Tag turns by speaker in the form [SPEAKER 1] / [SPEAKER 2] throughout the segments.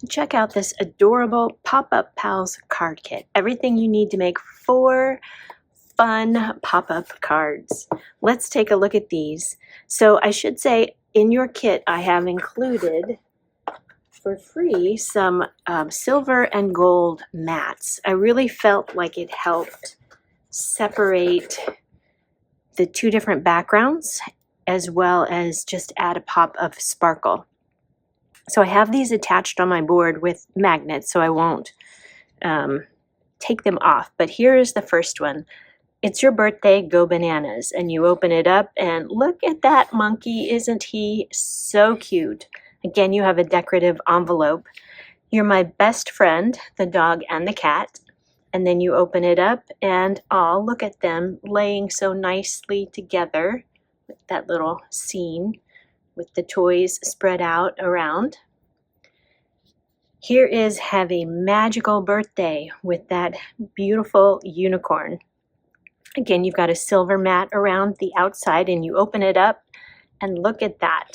[SPEAKER 1] check out this adorable Pop-Up Pals card kit. Everything you need to make 4 fun pop-up cards. Let's take a look at these. So I should say in your kit I have included for free some silver and gold mats. I really felt like it helped separate the 2 different backgrounds as well as just add a pop of sparkle. So I have these attached on my board with magnets so I won't take them off. But here is the first one. It's your birthday, go bananas. And you open it up and look at that monkey. Isn't he so cute? Again, you have a decorative envelope. You're my best friend, the dog and the cat. And then you open it up and oh, look at them laying so nicely together with that little scene with the toys spread out around. Here is Have a Magical Birthday with that beautiful unicorn. Again, you've got a silver mat around the outside and you open it up and look at that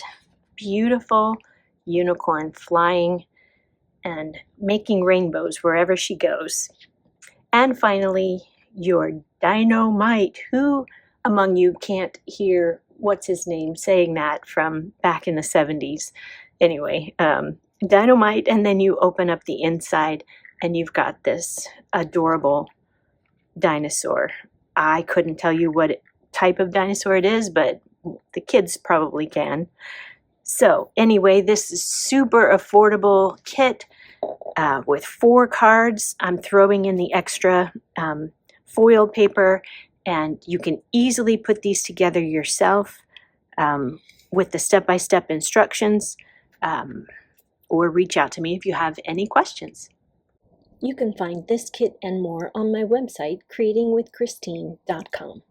[SPEAKER 1] beautiful unicorn flying and making rainbows wherever she goes. And finally, your dynamite. Who among you can't hear what's his name saying that from back in the 70s? Anyway, dynamite, and then you open up the inside and you've got this adorable dinosaur. I couldn't tell you what type of dinosaur it is, but the kids probably can. So anyway, this is super affordable kit with 4 cards. I'm throwing in the extra foil paper, and you can easily put these together yourself with the step-by-step instructions, or reach out to me if you have any questions. You can find this kit and more on my website, creatingwithchristine.com.